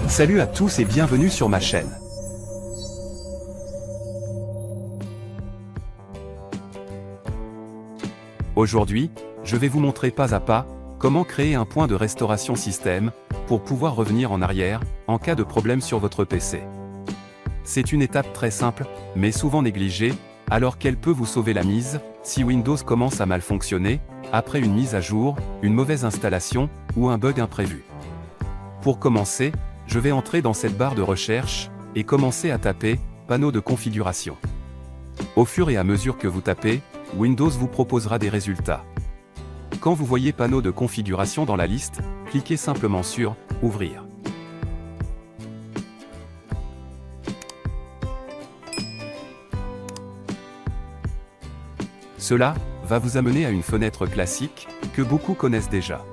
Salut à tous et bienvenue sur ma chaîne. Aujourd'hui, je vais vous montrer pas à pas comment créer un point de restauration système pour pouvoir revenir en arrière en cas de problème sur votre PC. C'est une étape très simple, mais souvent négligée, alors qu'elle peut vous sauver la mise si Windows commence à mal fonctionner après une mise à jour, une mauvaise installation ou un bug imprévu. Pour commencer, je vais entrer dans cette barre de recherche et commencer à taper « Panneau de configuration ». Au fur et à mesure que vous tapez, Windows vous proposera des résultats. Quand vous voyez « Panneau de configuration » dans la liste, cliquez simplement sur « Ouvrir ». Cela va vous amener à une fenêtre classique que beaucoup connaissent déjà.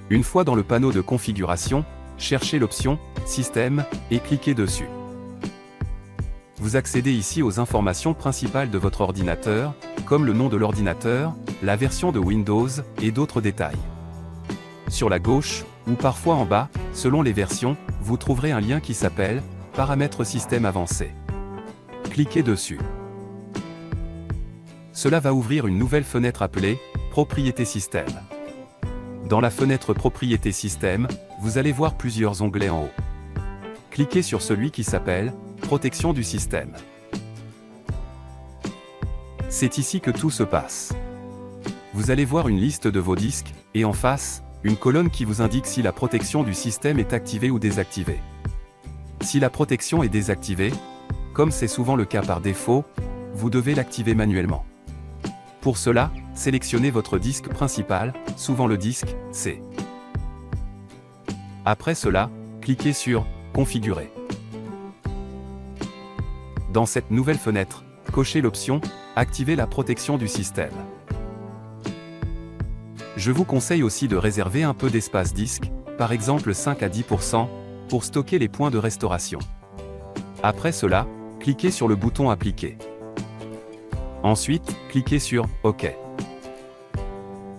Une fois dans le panneau de configuration, cherchez l'option « Système » et cliquez dessus. Vous accédez ici aux informations principales de votre ordinateur, comme le nom de l'ordinateur, la version de Windows et d'autres détails. Sur la gauche, ou parfois en bas, selon les versions, vous trouverez un lien qui s'appelle « Paramètres système avancés ». Cliquez dessus. Cela va ouvrir une nouvelle fenêtre appelée « Propriétés système ». Dans la fenêtre Propriétés système, vous allez voir plusieurs onglets en haut. Cliquez sur celui qui s'appelle « Protection du système ». C'est ici que tout se passe. Vous allez voir une liste de vos disques, et en face, une colonne qui vous indique si la protection du système est activée ou désactivée. Si la protection est désactivée, comme c'est souvent le cas par défaut, vous devez l'activer manuellement. Pour cela, sélectionnez votre disque principal, souvent le disque C. Après cela, cliquez sur « Configurer ». Dans cette nouvelle fenêtre, cochez l'option « Activer la protection du système ». Je vous conseille aussi de réserver un peu d'espace disque, par exemple 5 à 10%, pour stocker les points de restauration. Après cela, cliquez sur le bouton « Appliquer ». Ensuite, cliquez sur « OK ».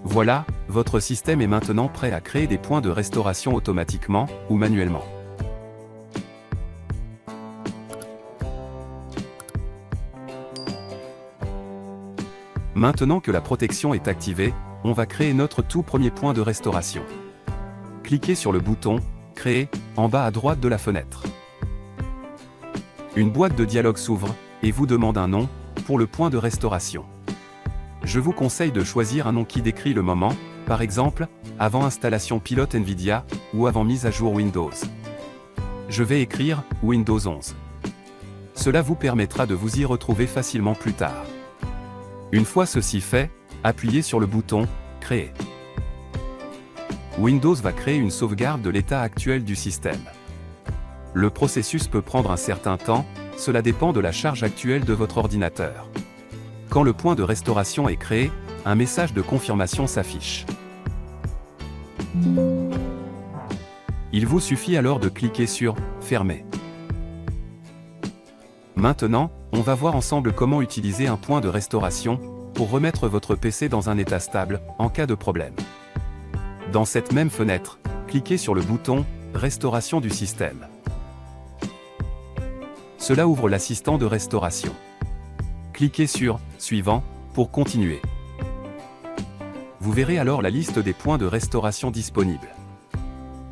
Voilà, votre système est maintenant prêt à créer des points de restauration automatiquement ou manuellement. Maintenant que la protection est activée, on va créer notre tout premier point de restauration. Cliquez sur le bouton « Créer » en bas à droite de la fenêtre. Une boîte de dialogue s'ouvre et vous demande un nom pour le point de restauration. Je vous conseille de choisir un nom qui décrit le moment, par exemple, avant installation pilote NVIDIA, ou avant mise à jour Windows. Je vais écrire Windows 11. Cela vous permettra de vous y retrouver facilement plus tard. Une fois ceci fait, appuyez sur le bouton Créer. Windows va créer une sauvegarde de l'état actuel du système. Le processus peut prendre un certain temps, cela dépend de la charge actuelle de votre ordinateur. Quand le point de restauration est créé, un message de confirmation s'affiche. Il vous suffit alors de cliquer sur « Fermer ». Maintenant, on va voir ensemble comment utiliser un point de restauration pour remettre votre PC dans un état stable en cas de problème. Dans cette même fenêtre, cliquez sur le bouton « Restauration du système ». Cela ouvre l'assistant de restauration. Cliquez sur « Suivant » pour continuer. Vous verrez alors la liste des points de restauration disponibles.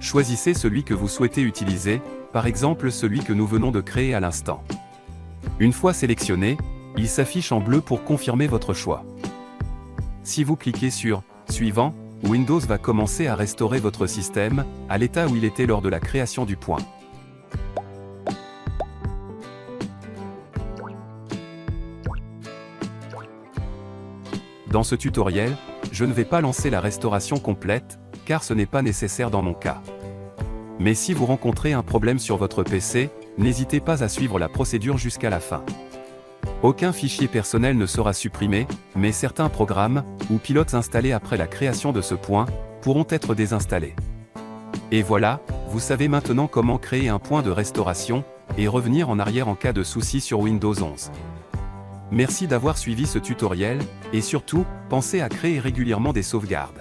Choisissez celui que vous souhaitez utiliser, par exemple celui que nous venons de créer à l'instant. Une fois sélectionné, il s'affiche en bleu pour confirmer votre choix. Si vous cliquez sur « Suivant », Windows va commencer à restaurer votre système à l'état où il était lors de la création du point. Dans ce tutoriel, je ne vais pas lancer la restauration complète, car ce n'est pas nécessaire dans mon cas. Mais si vous rencontrez un problème sur votre PC, n'hésitez pas à suivre la procédure jusqu'à la fin. Aucun fichier personnel ne sera supprimé, mais certains programmes, ou pilotes installés après la création de ce point, pourront être désinstallés. Et voilà, vous savez maintenant comment créer un point de restauration, et revenir en arrière en cas de souci sur Windows 11. Merci d'avoir suivi ce tutoriel, et surtout, pensez à créer régulièrement des sauvegardes.